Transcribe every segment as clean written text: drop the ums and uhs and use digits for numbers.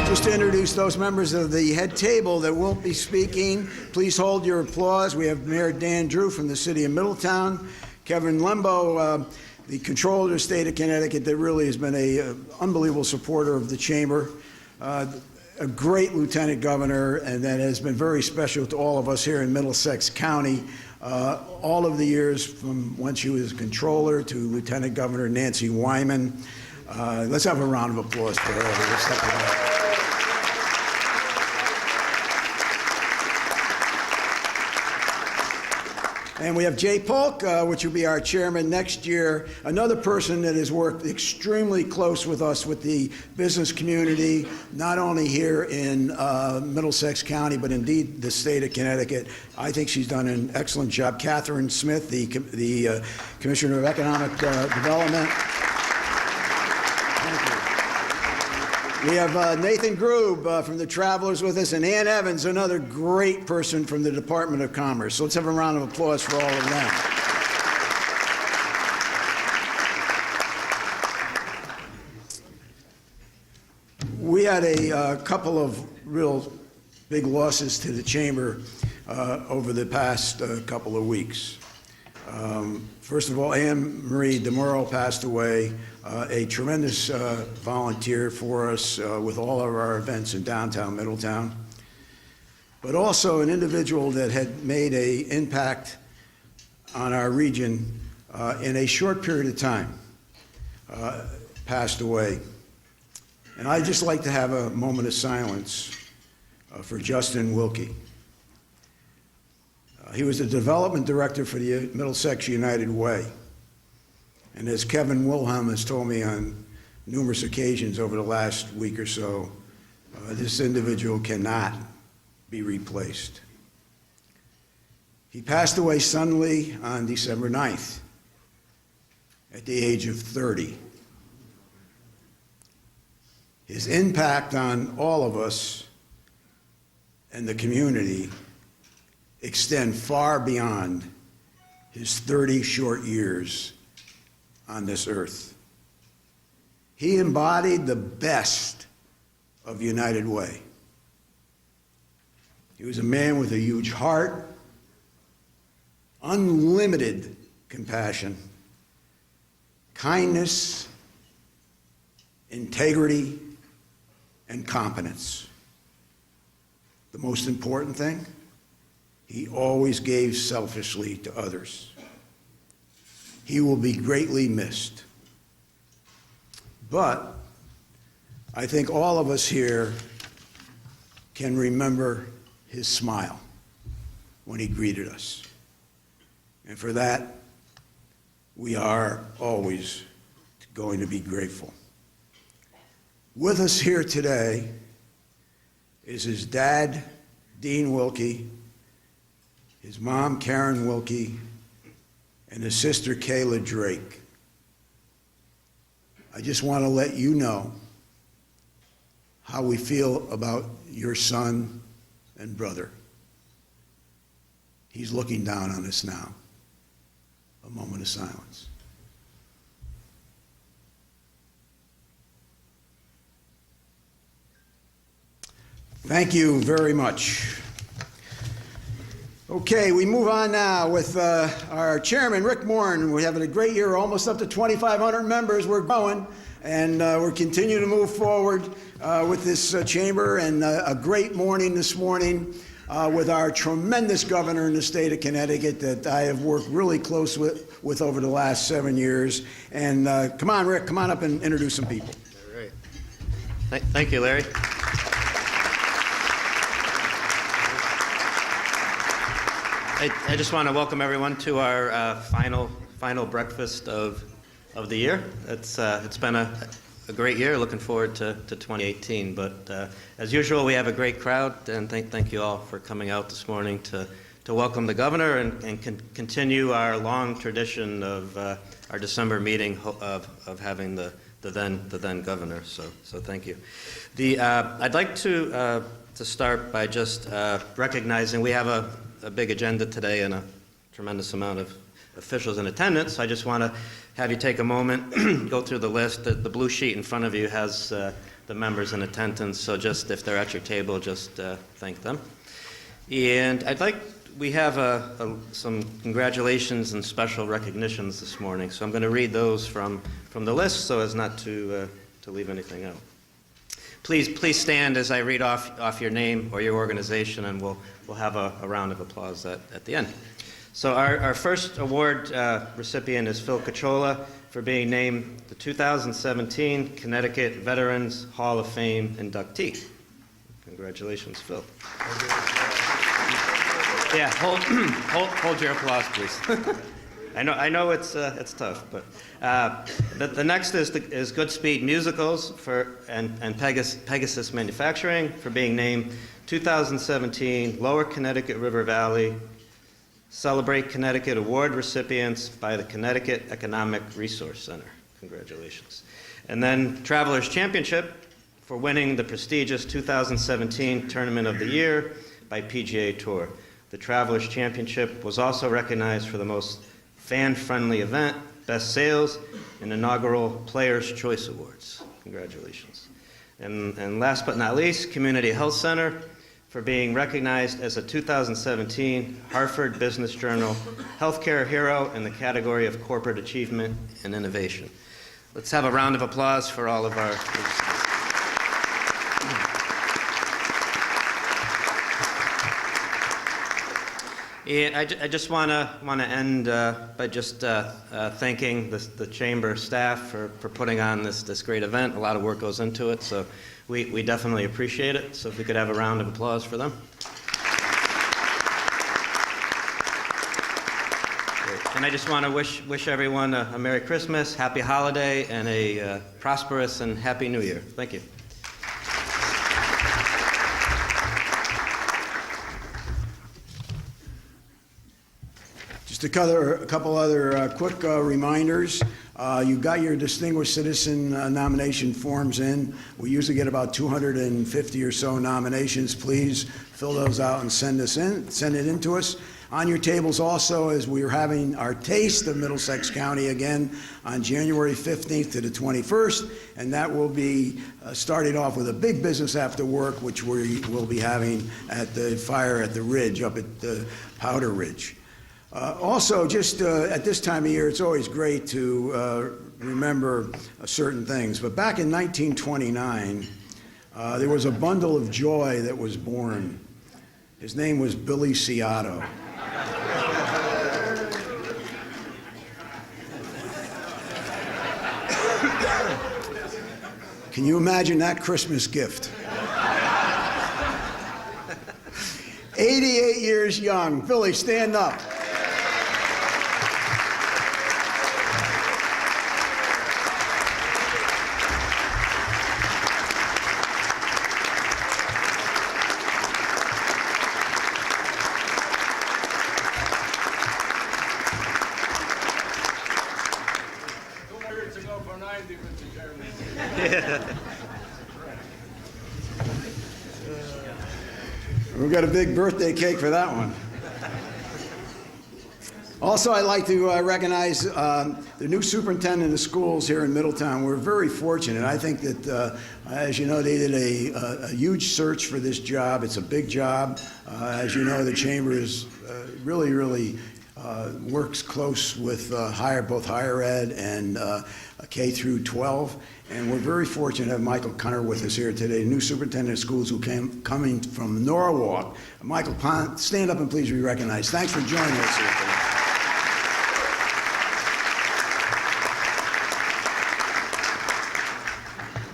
Just to introduce those members of the head table that won't be speaking, please hold your applause. We have Mayor Dan Drew from the city of Middletown, Kevin Lembo, the Controller of the state of Connecticut, that really has been an unbelievable supporter of the chamber, a great lieutenant governor, and that has been very special to all of us here in Middlesex County. All of the years from when she was controller to Lieutenant Governor Nancy Wyman. Let's have a round of applause for her. And we have Jay Polk, which will be our chairman next year, another person that has worked extremely close with us with the business community, not only here in Middlesex County, but indeed the state of Connecticut. I think she's done an excellent job. Catherine Smith, the Commissioner of Economic Development. We have Nathan Grube from the Travelers with us, and Ann Evans, another great person from the Department of Commerce. So let's have a round of applause for all of them. We had a couple of real big losses to the chamber over the past couple of weeks. First of all, Anne Marie DeMuro passed away, a tremendous volunteer for us with all of our events in downtown Middletown, but also an individual that had made an impact on our region in a short period of time, passed away. And I'd just like to have a moment of silence for Justin Wilkie. He was the development director for the Middlesex United Way. And as Kevin Wilhelm has told me on numerous occasions over the last week or so, this individual cannot be replaced. He passed away suddenly on December 9th at the age of 30. His impact on all of us and the community extend far beyond his 30 short years on this earth. He embodied the best of United Way. He was a man with a huge heart, unlimited compassion, kindness, integrity, and competence. The most important thing, he always gave selfishly to others. He will be greatly missed. But I think all of us here can remember his smile when he greeted us. And for that, we are always going to be grateful. With us here today is his dad, Dean Wilkie, his mom, Karen Wilkie, and his sister, Kayla Drake. I just want to let you know how we feel about your son and brother. He's looking down on us now. A moment of silence. Thank you very much. Okay, we move on now with our chairman, Rick Moran. We're having a great year, almost up to 2,500 members. We're growing, and we're continuing to move forward with this chamber, and a great morning this morning with our tremendous governor in the state of Connecticut that I have worked really close with over the last 7 years. And come on, Rick, come on up and introduce some people. All right. Thank you, Larry. I just want to welcome everyone to our final breakfast of the year. It's been a great year. Looking forward to 2018. But as usual, we have a great crowd, and thank you all for coming out this morning to welcome the governor and continue our long tradition of our December meeting of having the then governor. So thank you. I'd like to start by just recognizing we have a big agenda today and a tremendous amount of officials in attendance. I just want to have you take a moment, go through the list. The blue sheet in front of you has the the members in attendance. So just if they're at your table, just thank them. And we have some congratulations and special recognitions this morning. So I'm going to read those from the list so as not to leave anything out. Please stand as I read off your name or your organization, and we'll have a round of applause at the end. So our first award recipient is Phil Cacciola for being named the 2017 Connecticut Veterans Hall of Fame inductee. Congratulations, Phil. Yeah, hold your applause, please. I know it's tough, but the next is Goodspeed Musicals and Pegasus Manufacturing for being named 2017 Lower Connecticut River Valley Celebrate Connecticut Award recipients by the Connecticut Economic Resource Center. Congratulations. And then Travelers Championship for winning the prestigious 2017 Tournament of the Year by PGA Tour. The Travelers Championship was also recognized for the most fan-friendly event, best sales, and inaugural Players' Choice Awards. Congratulations. And last but not least, Community Health Center for being recognized as a 2017 Harvard Business Journal Healthcare Hero in the category of Corporate Achievement and Innovation. Let's have a round of applause for all of our... And I just want to end by just thanking the Chamber staff for putting on this great event. A lot of work goes into it, so we definitely appreciate it. So if we could have a round of applause for them. Great. And I just want to wish everyone a Merry Christmas, Happy Holiday, and a prosperous and Happy New Year. Thank you. Just a couple other quick reminders. You got your Distinguished Citizen nomination forms in. We usually get about 250 or so nominations. Please fill those out and send it in to us. On your tables also, as we're having our Taste of Middlesex County again on January 15th to the 21st, and that will be starting off with a big business after work, which we will be having at the fire at the Ridge, up at the Powder Ridge. Also, just at this time of year, it's always great to remember certain things. But back in 1929, there was a bundle of joy that was born. His name was Billy Ciotto. Can you imagine that Christmas gift? 88 years young. Billy, stand up. We've got a big birthday cake for that one. Also, I'd like to recognize the new superintendent of schools here in Middletown. We're very fortunate. I think that, as you know, they did a huge search for this job. It's a big job. As you know, the Chamber is really works close with both higher ed and K through 12. And we're very fortunate to have Michael Cunner with us here today, new superintendent of schools coming from Norwalk. Michael, stand up and please be recognized. Thanks for joining us here today.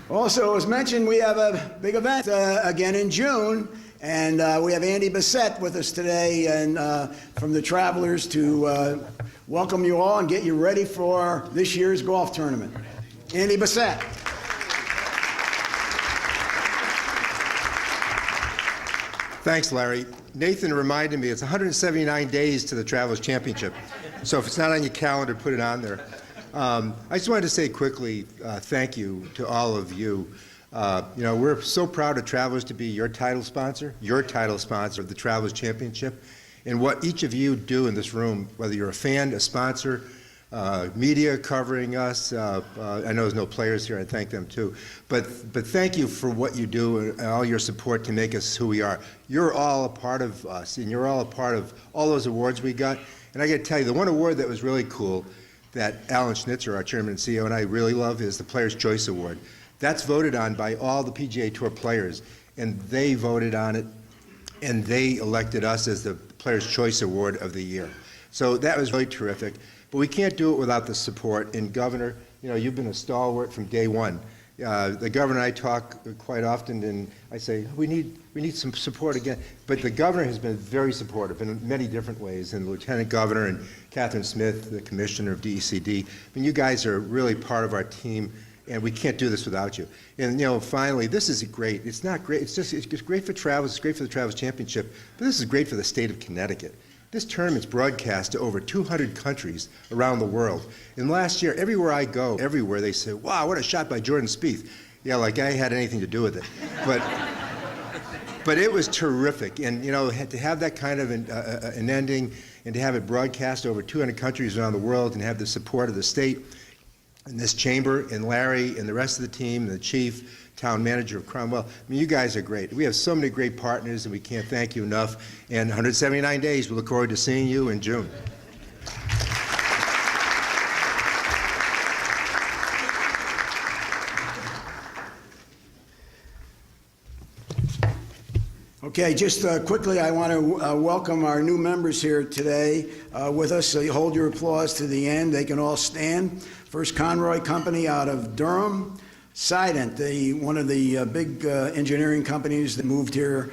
Also, as mentioned, we have a big event again in June, and we have Andy Bissett with us today and from the Travelers to welcome you all and get you ready for this year's golf tournament. Andy Bissett. Thanks, Larry. Nathan reminded me it's 179 days to the Travelers Championship, so if it's not on your calendar, put it on there. I just wanted to say quickly thank you to all of you. We're so proud of Travelers to be your title sponsor of the Travelers Championship, and what each of you do in this room, whether you're a fan, a sponsor, media covering us. I know there's no players here. I thank them too. But thank you for what you do and all your support to make us who we are. You're all a part of us, and you're all a part of all those awards we got. And I got to tell you, the one award that was really cool that Alan Schnitzer, our chairman and CEO, and I really love is the Players' Choice Award. That's voted on by all the PGA Tour players, and they voted on it, and they elected us as the Players' Choice Award of the year. So that was really terrific. But we can't do it without the support. And Governor, you know, you've been a stalwart from day one. The governor and I talk quite often, and I say, we need some support again. But the governor has been very supportive in many different ways, and the lieutenant governor and Catherine Smith, the commissioner of DECD. I mean, you guys are really part of our team, and we can't do this without you. And, you know, finally, this is great. It's not great. It's great for Travels. It's great for the Travels Championship. But this is great for the state of Connecticut. This tournament's broadcast to over 200 countries around the world. And last year, everywhere I go, everywhere they say, wow, what a shot by Jordan Spieth. Yeah, like I had anything to do with it. But it was terrific. And, you know, to have that kind of an ending and to have it broadcast over 200 countries around the world and have the support of the state and this chamber and Larry and the rest of the team and the chief, town manager of Cromwell. I mean, you guys are great. We have so many great partners, and we can't thank you enough. And 179 days, we look forward to seeing you in June. Okay, just quickly, I want to welcome our new members here today with us. So you hold your applause to the end. They can all stand. First Conroy Company out of Durham. Sident, one of the big engineering companies that moved here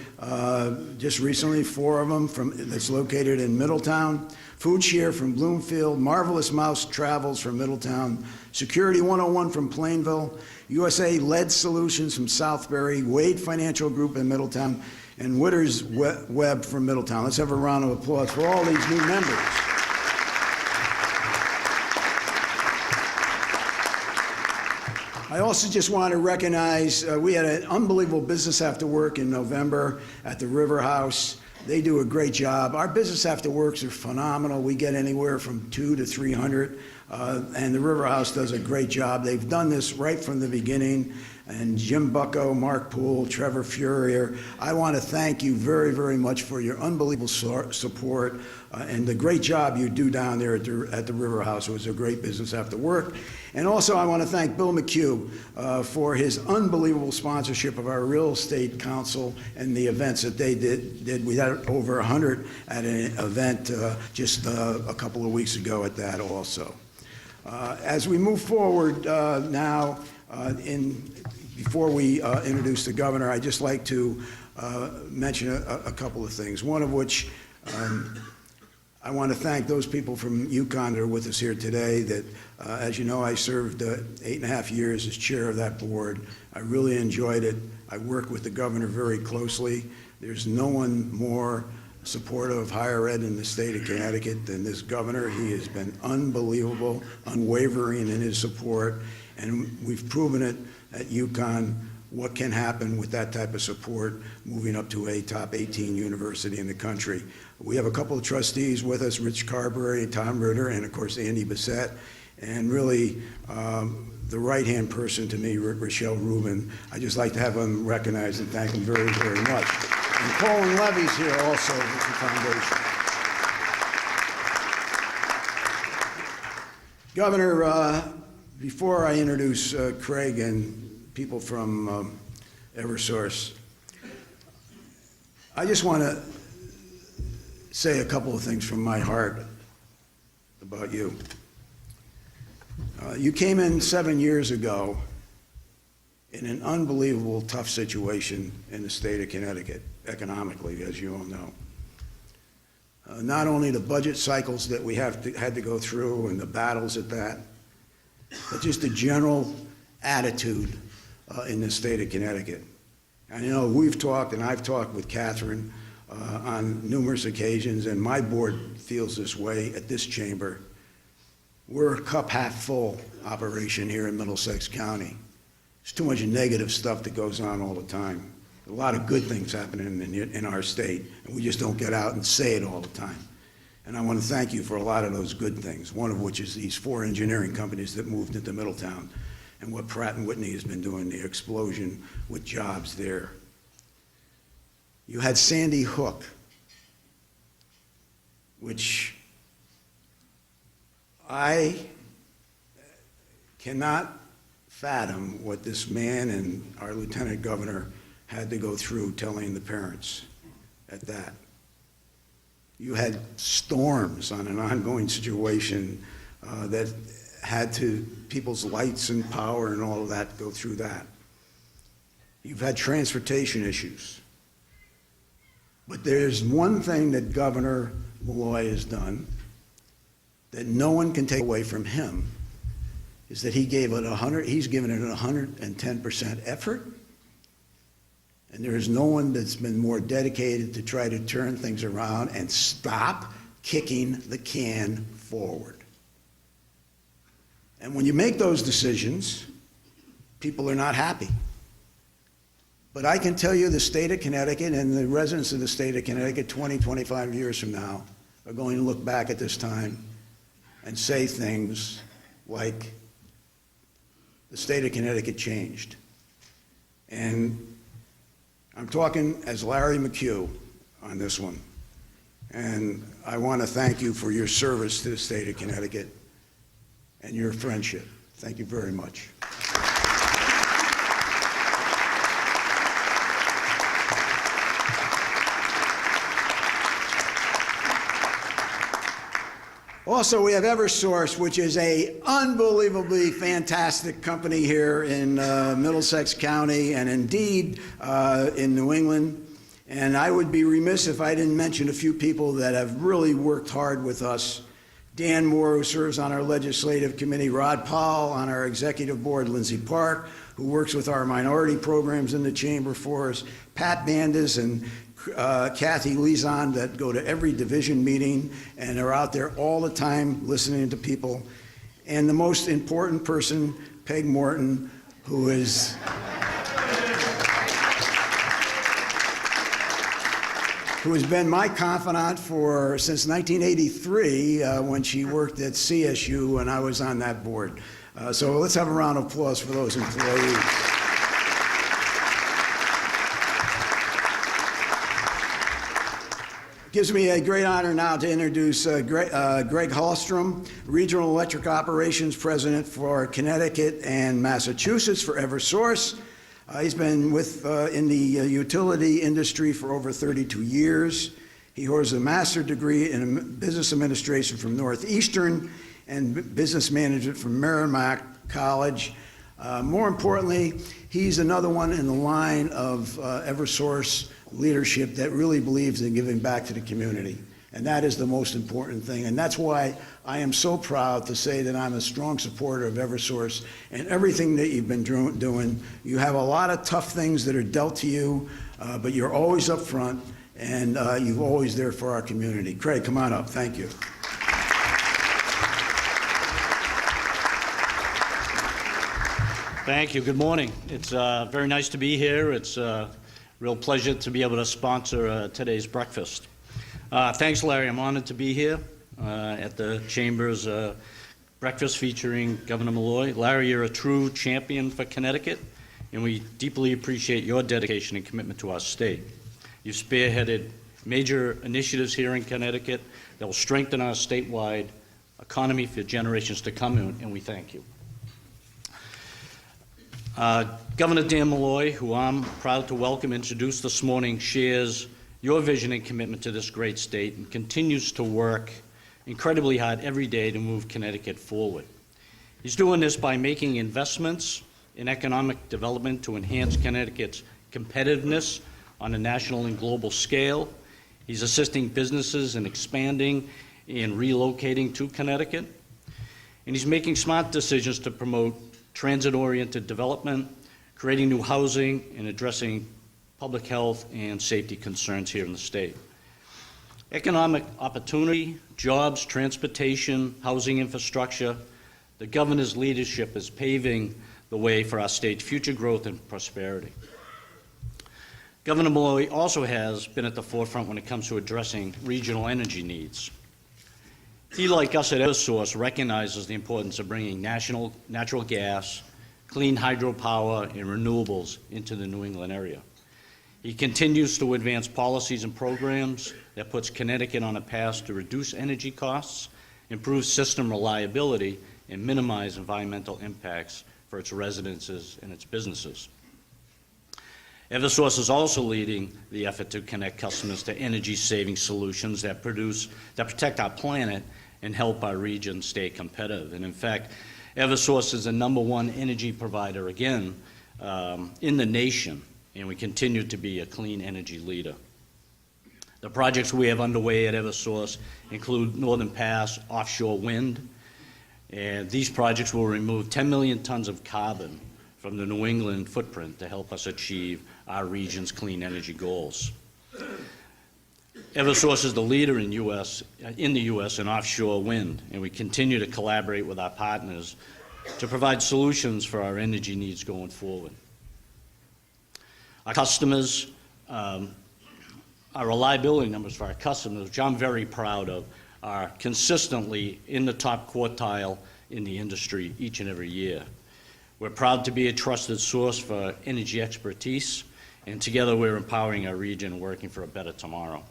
just recently, 4 of them that's located in Middletown. Food Share from Bloomfield, Marvelous Mouse Travels from Middletown, Security 101 from Plainville, USA Lead Solutions from Southbury, Wade Financial Group in Middletown, and Witters Webb from Middletown. Let's have a round of applause for all these new members. I also just want to recognize, we had an unbelievable business after work in November at the River House. They do a great job. Our business after works are phenomenal. We get anywhere from 200 to 300, and the River House does a great job. They've done this right from the beginning. And Jim Bucko, Mark Poole, Trevor Furier, I want to thank you very, very much for your unbelievable support and the great job you do down there at the River House. It was a great business after work. And also I want to thank Bill McHugh for his unbelievable sponsorship of our real estate council and the events that they did. We had over 100 at an event just a couple of weeks ago at that also. As we move forward now, before we introduce the governor, I'd just like to mention a couple of things, one of which I want to thank those people from UConn that are with us here today that, as you know, I served 8.5 years as chair of that board. I really enjoyed it. I worked with the governor very closely. There's no one more supportive of higher ed in the state of Connecticut than this governor. He has been unbelievable, unwavering in his support, and we've proven it at UConn what can happen with that type of support moving up to a top 18 university in the country. We have a couple of trustees with us, Rich Carberry and Tom Ritter, and of course Andy Bissett, and really the right-hand person to me, Rochelle Rubin. I'd just like to have him recognized and thank him very, very much. And Colin Levy's here also with the foundation. Governor, before I introduce Craig and people from Eversource, I just want to say a couple of things from my heart about you. You came in 7 years ago in an unbelievable tough situation in the state of Connecticut, economically, as you all know. Not only the budget cycles that we had to go through and the battles at that, but just the general attitude in the state of Connecticut. And you know, we've talked, and I've talked with Catherine on numerous occasions, and my board feels this way at this chamber. We're a cup half full operation here in Middlesex County. There's too much negative stuff that goes on all the time. A lot of good things happening in our state, and we just don't get out and say it all the time. And I want to thank you for a lot of those good things, one of which is these 4 engineering companies that moved into Middletown and what Pratt & Whitney has been doing, the explosion with jobs there. You had Sandy Hook, which I cannot fathom what this man and our lieutenant governor had to go through telling the parents at that. You had storms on an ongoing situation that had to, people's lights and power and all of that go through that. You've had transportation issues. But there's one thing that Governor Malloy has done that no one can take away from him, is that he's given it 110% effort. And there is no one that's been more dedicated to try to turn things around and stop kicking the can forward. And when you make those decisions, people are not happy. But I can tell you the state of Connecticut and the residents of the state of Connecticut 20, 25 years from now are going to look back at this time and say things like, the state of Connecticut changed. And I'm talking as Larry McHugh on this one. And I want to thank you for your service to the state of Connecticut and your friendship. Thank you very much. Also, we have Eversource, which is an unbelievably fantastic company here in Middlesex County and indeed in New England. And I would be remiss if I didn't mention a few people that have really worked hard with us. Dan Moore, who serves on our legislative committee, Rod Powell on our executive board, Lindsay Park, who works with our minority programs in the chamber for us, Pat Bandas and Kathy Lezon that go to every division meeting and are out there all the time listening to people. And the most important person, Peg Morton, who has been my confidant since 1983 when she worked at CSU and I was on that board. So let's have a round of applause for those employees. Gives me a great honor now to introduce Greg Hallstrom, Regional Electric Operations President for Connecticut and Massachusetts for Eversource. He's been in the utility industry for over 32 years. He holds a master's degree in business administration from Northeastern and business management from Merrimack College. More importantly, he's another one in the line of Eversource leadership that really believes in giving back to the community. And that is the most important thing. And that's why I am so proud to say that I'm a strong supporter of Eversource and everything that you've been doing. You have a lot of tough things that are dealt to you, but you're always up front and you're always there for our community. Craig, come on up. Thank you. Thank you. Good morning. It's very nice to be here. It's a real pleasure to be able to sponsor today's breakfast. Thanks, Larry. I'm honored to be here at the Chamber's breakfast featuring Governor Malloy. Larry, you're a true champion for Connecticut, and we deeply appreciate your dedication and commitment to our state. You've spearheaded major initiatives here in Connecticut that will strengthen our statewide economy for generations to come, and we thank you. Governor Dan Malloy, who I'm proud to welcome introduced this morning, shares your vision and commitment to this great state and continues to work incredibly hard every day to move Connecticut forward. He's doing this by making investments in economic development to enhance Connecticut's competitiveness on a national and global scale. He's assisting businesses in expanding and relocating to Connecticut. And he's making smart decisions to promote transit-oriented development, creating new housing, and addressing public health and safety concerns here in the state. Economic opportunity, jobs, transportation, housing infrastructure, the governor's leadership is paving the way for our state's future growth and prosperity. Governor Malloy also has been at the forefront when it comes to addressing regional energy needs. He, like us at Eversource, recognizes the importance of bringing natural gas, clean hydropower, and renewables into the New England area. He continues to advance policies and programs that puts Connecticut on a path to reduce energy costs, improve system reliability, and minimize environmental impacts for its residences and its businesses. Eversource is also leading the effort to connect customers to energy-saving solutions that protect our planet and help our region stay competitive. And in fact, Eversource is the #1 energy provider again in the nation, and we continue to be a clean energy leader. The projects we have underway at Eversource include Northern Pass offshore wind, and these projects will remove 10 million tons of carbon from the New England footprint to help us achieve our region's clean energy goals. Eversource is the leader in the U.S. in offshore wind, and we continue to collaborate with our partners to provide solutions for our energy needs going forward. Our customers, our reliability numbers for our customers, which I'm very proud of, are consistently in the top quartile in the industry each and every year. We're proud to be a trusted source for energy expertise, and together we're empowering our region and working for a better tomorrow.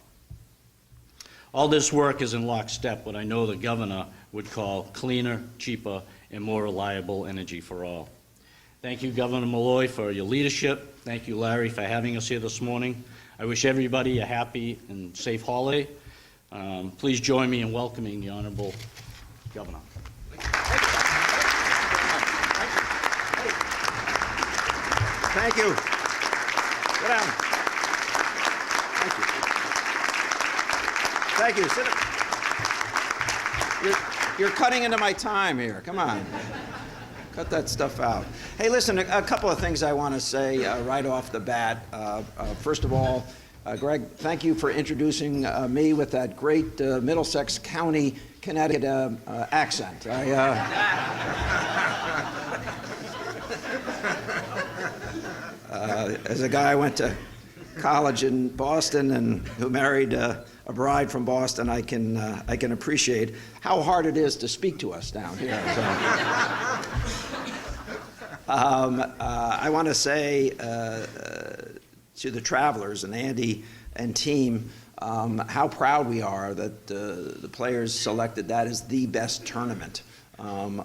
All this work is in lockstep what I know the governor would call cleaner, cheaper, and more reliable energy for all. Thank you, Governor Malloy, for your leadership. Thank you, Larry, for having us here this morning. I wish everybody a happy and safe holiday. Please join me in welcoming the Honorable Governor. Thank you. Sit down. Thank you. Thank you. Sit down. You're cutting into my time here. Come on. Cut that stuff out. Hey, listen, a couple of things I want to say right off the bat. First of all, Greg, thank you for introducing me with that great Middlesex County, Connecticut accent. As a guy who went to college in Boston and who married a bride from Boston, I can appreciate how hard it is to speak to us down here. So, I want to say to the Travelers and Andy and team how proud we are that the players selected that as the best tournament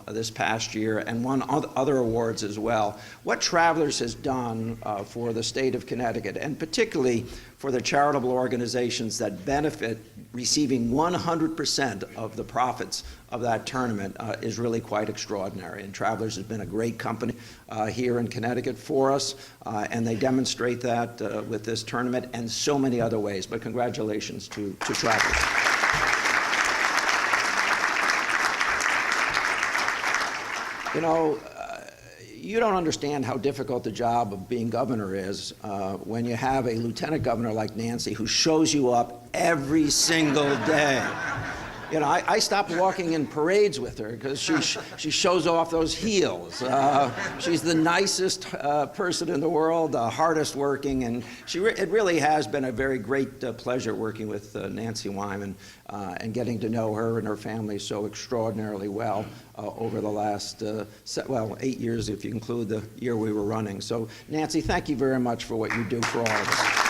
this past year, and won other awards as well. What Travelers has done for the state of Connecticut, and particularly for the charitable organizations that benefit receiving 100% of the profits of that tournament is really quite extraordinary. And Travelers has been a great company here in Connecticut for us, and they demonstrate that with this tournament and so many other ways. But congratulations to Travelers. You know, you don't understand how difficult the job of being governor is when you have a lieutenant governor like Nancy who shows you up every single day. You know, I stopped walking in parades with her because she shows off those heels. She's the nicest person in the world, the hardest working, and it really has been a very great pleasure working with Nancy Wyman and getting to know her and her family so extraordinarily well over the last, 8 years if you include the year we were running. So, Nancy, thank you very much for what you do for all of us.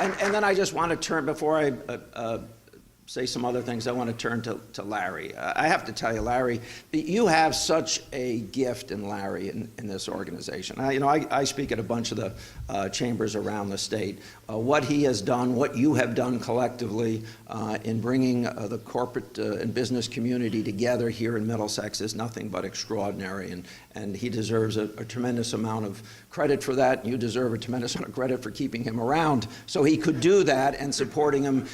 And then I just want to turn, before I say some other things, I want to turn to Larry. I have to tell you, Larry, you have such a gift in Larry in this organization. I speak at a bunch of the chambers around the state. What he has done, what you have done collectively in bringing the corporate and business community together here in Middlesex is nothing but extraordinary, and he deserves a tremendous amount of credit for that. You deserve a tremendous amount of credit for keeping him around so he could do that and supporting him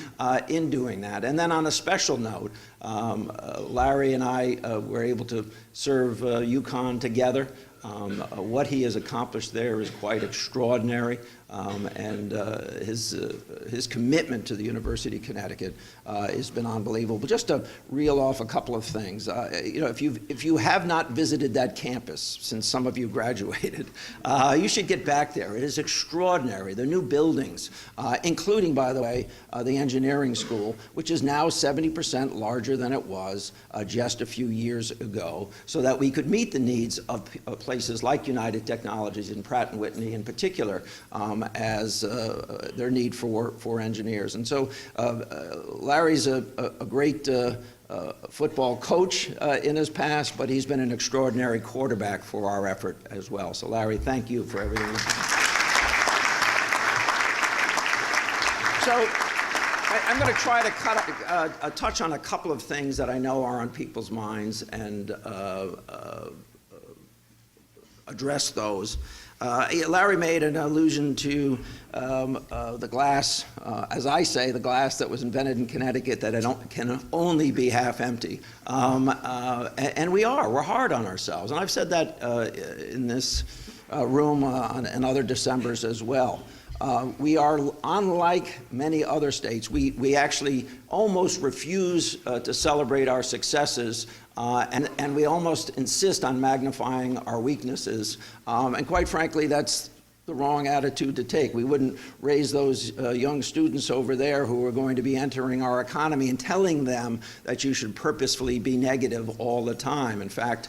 in doing that. And then on a special note, Larry and I were able to serve UConn together What he has accomplished there is quite extraordinary, and his commitment to the University of Connecticut has been unbelievable. But just to reel off a couple of things, if you have not visited that campus since some of you graduated, you should get back there. It is extraordinary. The new buildings, including, by the way, the engineering school, which is now 70% larger than it was just a few years ago, so that we could meet the needs of places like United Technologies and Pratt & Whitney in particular, as their need for engineers. And so Larry's a great football coach in his past, but he's been an extraordinary quarterback for our effort as well. So Larry, thank you for everything. So I'm going to try to touch on a couple of things that I know are on people's minds and address those. Larry made an allusion to the glass, as I say, the glass that was invented in Connecticut that can only be half empty. And we're hard on ourselves. And I've said that in this room and other Decembers as well. We are, unlike many other states, we actually almost refuse to celebrate our successes, and we almost insist on magnifying our weaknesses. And quite frankly, that's the wrong attitude to take. We wouldn't raise those young students over there who are going to be entering our economy and telling them that you should purposefully be negative all the time. In fact,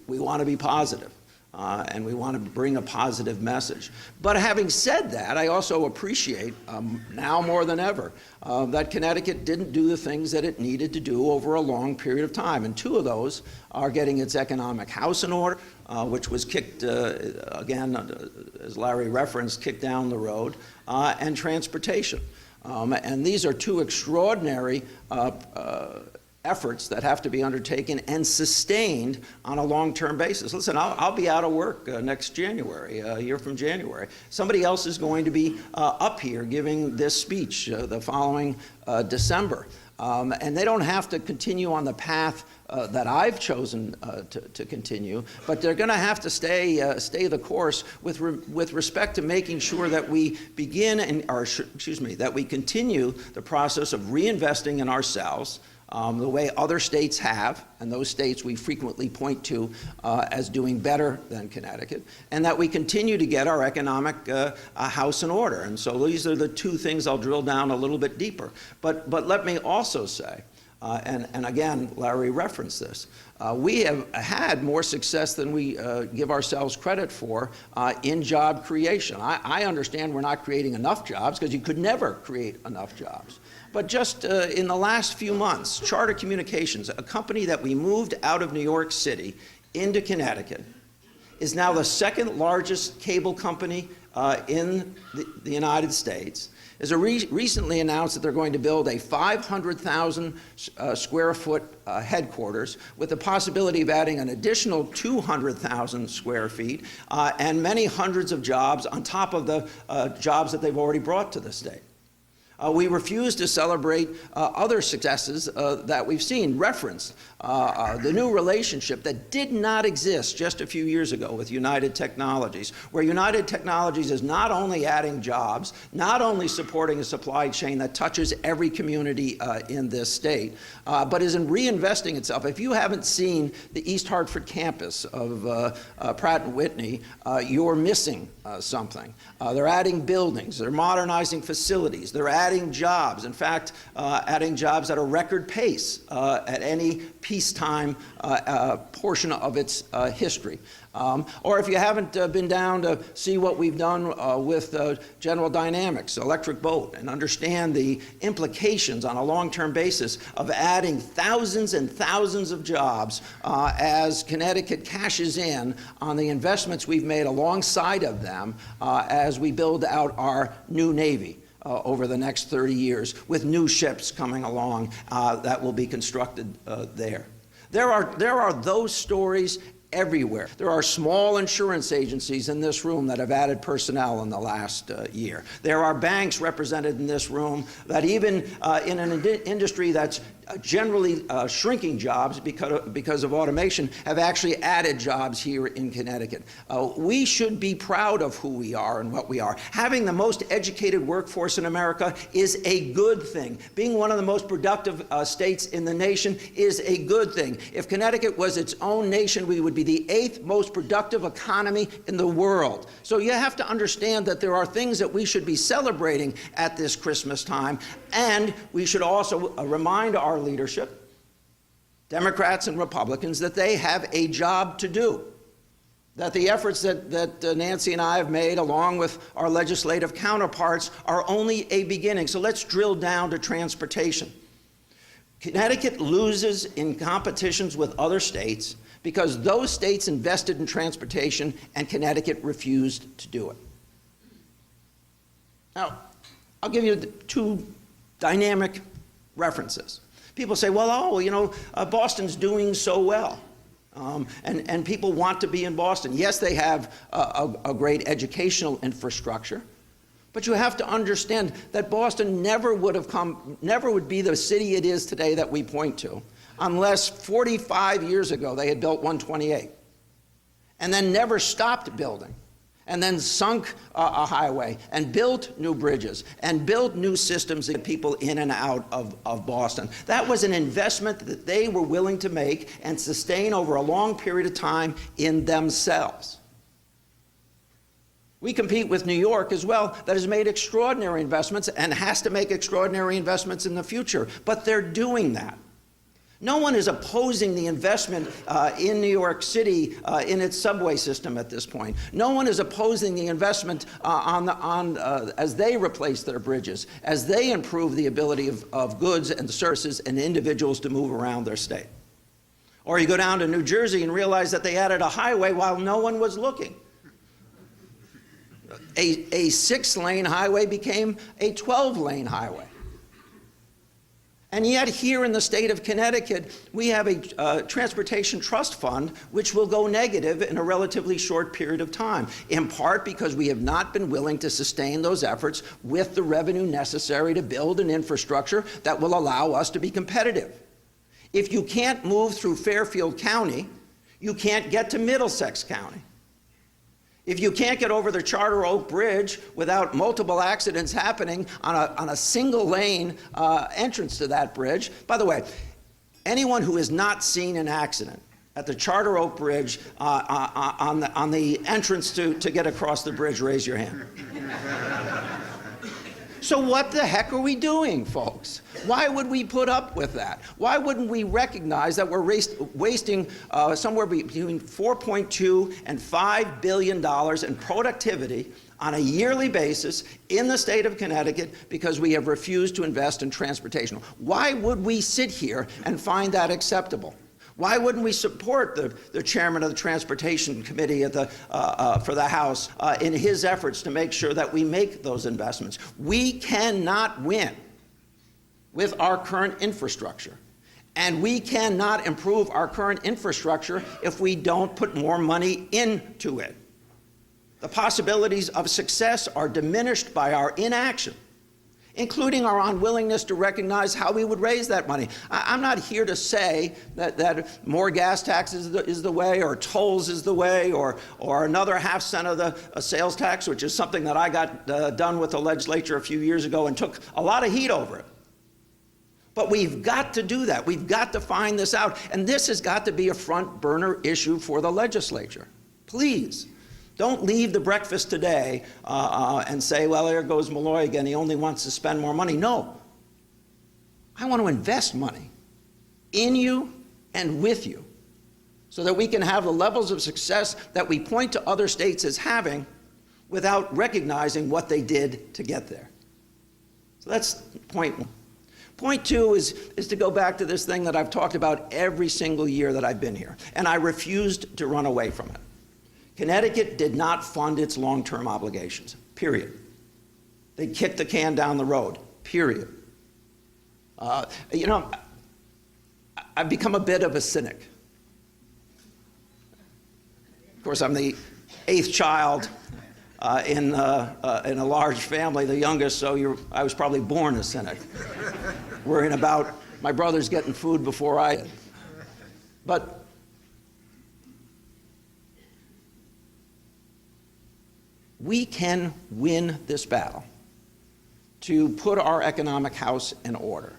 we want to be positive. And we want to bring a positive message. But having said that, I also appreciate, now more than ever, that Connecticut didn't do the things that it needed to do over a long period of time. And two of those are getting its economic house in order, which was kicked, again, as Larry referenced, kicked down the road, and transportation. And these are two extraordinary efforts that have to be undertaken and sustained on a long-term basis. Listen, I'll be out of work next January, a year from January. Somebody else is going to be up here giving this speech the following December. And they don't have to continue on the path that I've chosen to continue, but they're going to have to stay the course with respect to making sure that we that we continue the process of reinvesting in ourselves, the way other states have, and those states we frequently point to as doing better than Connecticut, and that we continue to get our economic house in order. And so these are the two things I'll drill down a little bit deeper. But let me also say, and again, Larry referenced this, we have had more success than we give ourselves credit for in job creation. I understand we're not creating enough jobs, because you could never create enough jobs. But just in the last few months, Charter Communications, a company that we moved out of New York City into Connecticut, is now the second largest cable company in the United States, has recently announced that they're going to build a 500,000 square foot headquarters with the possibility of adding an additional 200,000 square feet and many hundreds of jobs on top of the jobs that they've already brought to the state. We refuse to celebrate other successes that we've seen. Referenced the new relationship that did not exist just a few years ago with United Technologies, where United Technologies is not only adding jobs, not only supporting a supply chain that touches every community in this state, but is in reinvesting itself. If you haven't seen the East Hartford campus of Pratt & Whitney, you're missing something. They're adding buildings, they're modernizing facilities, they're adding jobs. In fact, adding jobs at a record pace at any peacetime portion of its history. Or if you haven't been down to see what we've done with General Dynamics, Electric Boat, and understand the implications on a long-term basis of adding thousands and thousands of jobs as Connecticut cashes in on the investments we've made alongside of them as we build out our new Navy over the next 30 years, with new ships coming along that will be constructed there. There are those stories everywhere. There are small insurance agencies in this room that have added personnel in the last year. There are banks represented in this room that even in an industry that's generally shrinking jobs because of automation have actually added jobs here in Connecticut. We should be proud of who we are and what we are. Having the most educated workforce in America is a good thing. Being one of the most productive states in the nation is a good thing. If Connecticut was its own nation, we would be the 8th most productive economy in the world. So you have to understand that there are things that we should be celebrating at this Christmas time, and we should also remind our leadership, Democrats and Republicans, that they have a job to do. That the efforts that Nancy and I have made, along with our legislative counterparts, are only a beginning. So let's drill down to transportation. Connecticut loses in competitions with other states because those states invested in transportation and Connecticut refused to do it. Now, I'll give you 2 dynamic references. People say, well, Boston's doing so well. And people want to be in Boston. Yes, they have a great educational infrastructure, but you have to understand that Boston never would be the city it is today that we point to, unless 45 years ago they had built 128, and then never stopped building, and then sunk a highway, and built new bridges, and built new systems to get people in and out of Boston. That was an investment that they were willing to make and sustain over a long period of time in themselves. We compete with New York as well, that has made extraordinary investments and has to make extraordinary investments in the future, but they're doing that. No one is opposing the investment in New York City in its subway system at this point. No one is opposing the investment as they replace their bridges, as they improve the ability of goods and services and individuals to move around their state. Or you go down to New Jersey and realize that they added a highway while no one was looking. A 6-lane highway became a 12-lane highway. And yet here in the state of Connecticut, we have a transportation trust fund which will go negative in a relatively short period of time, in part because we have not been willing to sustain those efforts with the revenue necessary to build an infrastructure that will allow us to be competitive. If you can't move through Fairfield County, you can't get to Middlesex County. If you can't get over the Charter Oak Bridge without multiple accidents happening on a single lane entrance to that bridge, by the way, anyone who has not seen an accident at the Charter Oak Bridge on the entrance to get across the bridge, raise your hand. So what the heck are we doing, folks? Why would we put up with that? Why wouldn't we recognize that we're wasting somewhere between $4.2 and $5 billion in productivity on a yearly basis in the state of Connecticut because we have refused to invest in transportation? Why would we sit here and find that acceptable? Why wouldn't we support the chairman of the Transportation Committee for the House in his efforts to make sure that we make those investments? We cannot win with our current infrastructure. And we cannot improve our current infrastructure if we don't put more money into it. The possibilities of success are diminished by our inaction, including our unwillingness to recognize how we would raise that money. I'm not here to say that more gas taxes is the way, or tolls is the way, or another half cent of the sales tax, which is something that I got done with the legislature a few years ago and took a lot of heat over it. But we've got to do that. We've got to find this out. And this has got to be a front burner issue for the legislature. Please. Don't leave the breakfast today and say, well, there goes Malloy again. He only wants to spend more money. No. I want to invest money in you and with you so that we can have the levels of success that we point to other states as having without recognizing what they did to get there. So that's point one. Point two is to go back to this thing that I've talked about every single year that I've been here, and I refused to run away from it. Connecticut did not fund its long-term obligations, period. They kicked the can down the road, period. I've become a bit of a cynic. Of course, I'm the 8th child in a large family, the youngest, so I was probably born a cynic. We're in about my brother's getting food before I did. But we can win this battle to put our economic house in order.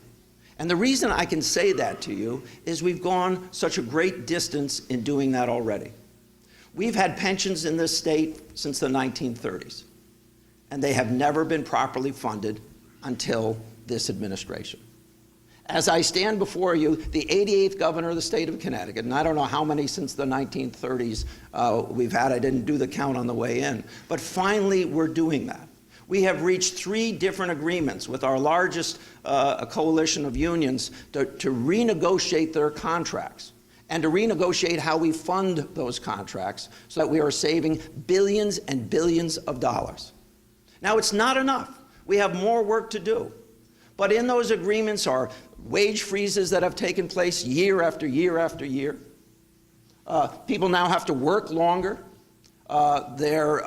And the reason I can say that to you is we've gone such a great distance in doing that already. We've had pensions in this state since the 1930s, and they have never been properly funded until this administration. As I stand before you, the 88th governor of the state of Connecticut, and I don't know how many since the 1930s we've had, I didn't do the count on the way in, but finally we're doing that. We have reached 3 different agreements with our largest coalition of unions to renegotiate their contracts and to renegotiate how we fund those contracts so that we are saving billions and billions of dollars. Now, it's not enough. We have more work to do. But in those agreements are wage freezes that have taken place year after year after year. People now have to work longer. Their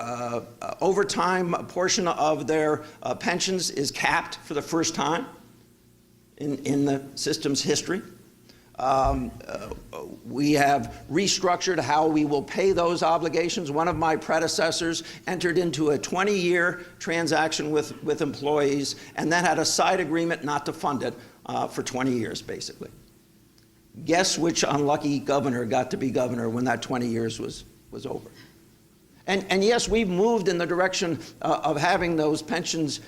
overtime portion of their pensions is capped for the first time in the system's history. We have restructured how we will pay those obligations. One of my predecessors entered into a 20-year transaction with employees and then had a side agreement not to fund it for 20 years, basically. Guess which unlucky governor got to be governor when that 20 years was over? And yes, we've moved in the direction of having those pensions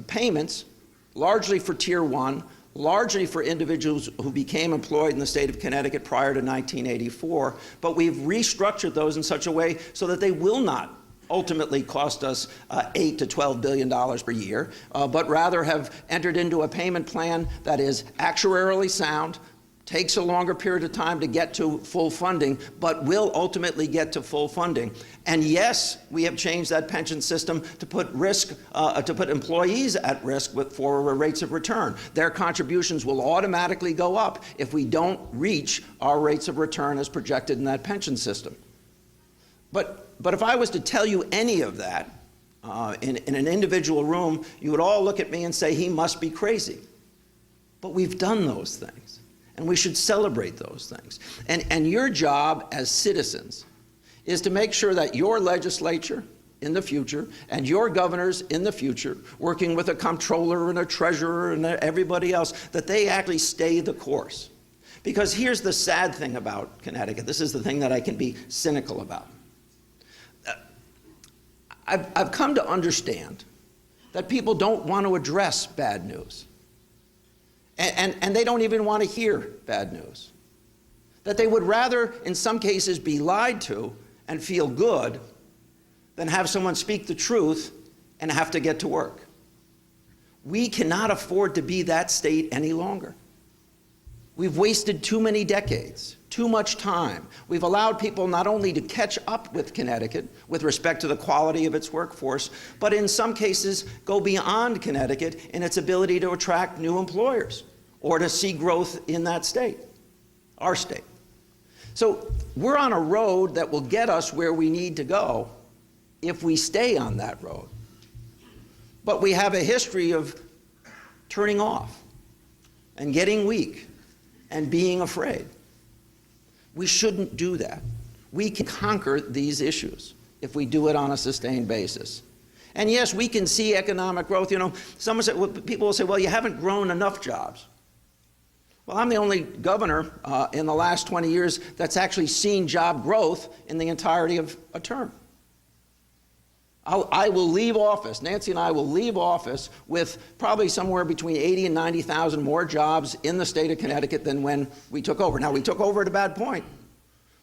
payments largely for Tier 1, largely for individuals who became employed in the state of Connecticut prior to 1984, but we've restructured those in such a way so that they will not ultimately cost us $8 to $12 billion per year, but rather have entered into a payment plan that is actuarially sound, takes a longer period of time to get to full funding, but will ultimately get to full funding. And yes, we have changed that pension system to put employees at risk for rates of return. Their contributions will automatically go up if we don't reach our rates of return as projected in that pension system. But if I was to tell you any of that in an individual room, you would all look at me and say, he must be crazy. But we've done those things. And we should celebrate those things. And your job as citizens is to make sure that your legislature in the future and your governors in the future, working with a comptroller and a treasurer and everybody else, that they actually stay the course. Because here's the sad thing about Connecticut. This is the thing that I can be cynical about. I've come to understand that people don't want to address bad news. And they don't even want to hear bad news. That they would rather, in some cases, be lied to and feel good than have someone speak the truth and have to get to work. We cannot afford to be that state any longer. We've wasted too many decades, too much time. We've allowed people not only to catch up with Connecticut with respect to the quality of its workforce, but in some cases go beyond Connecticut in its ability to attract new employers or to see growth in that state, our state. So we're on a road that will get us where we need to go if we stay on that road. But we have a history of turning off and getting weak and being afraid. We shouldn't do that. We can conquer these issues if we do it on a sustained basis. And yes, we can see economic growth. You know, people will say, well, you haven't grown enough jobs. Well, I'm the only governor in the last 20 years that's actually seen job growth in the entirety of a term. I will leave office, Nancy and I will leave office with probably somewhere between 80 and 90,000 more jobs in the state of Connecticut than when we took over. Now, we took over at a bad point,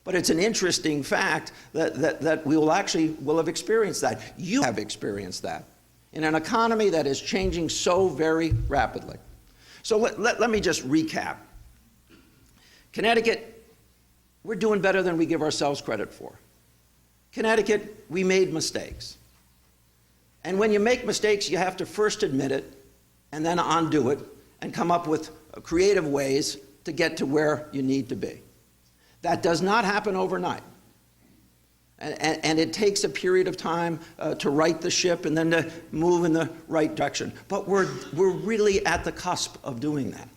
but it's an interesting fact that we will have experienced that. You have experienced that in an economy that is changing so very rapidly. So let me just recap. Connecticut, we're doing better than we give ourselves credit for. Connecticut, we made mistakes. And when you make mistakes, you have to first admit it and then undo it and come up with creative ways to get to where you need to be. That does not happen overnight. And it takes a period of time to right the ship and then to move in the right direction. But we're really at the cusp of doing that.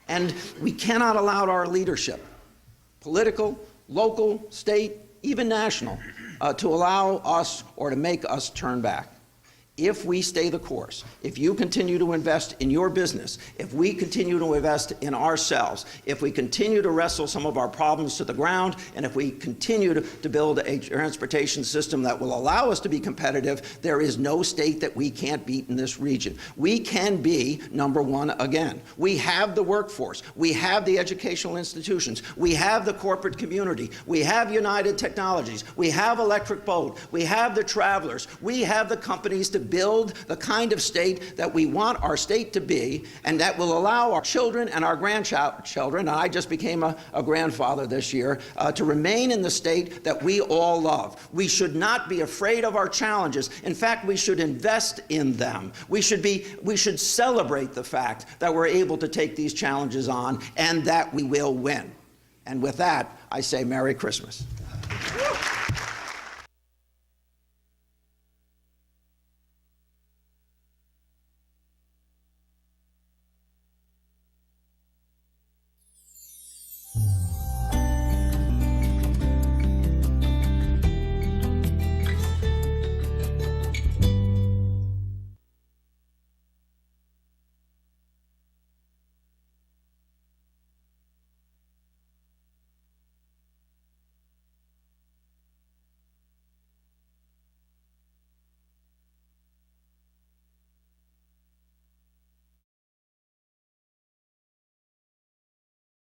And we cannot allow our leadership, political, local, state, even national, to allow us or to make us turn back. If we stay the course, if you continue to invest in your business, if we continue to invest in ourselves, if we continue to wrestle some of our problems to the ground, and if we continue to build a transportation system that will allow us to be competitive, there is no state that we can't beat in this region. We can be number one again. We have the workforce. We have the educational institutions. We have the corporate community. We have United Technologies. We have Electric Boat. We have the travelers. We have the companies to build the kind of state that we want our state to be, and that will allow our children and our grandchildren, and I just became a grandfather this year, to remain in the state that we all love. We should not be afraid of our challenges. In fact, we should invest in them. We should celebrate the fact that we're able to take these challenges on and that we will win. And with that, I say Merry Christmas.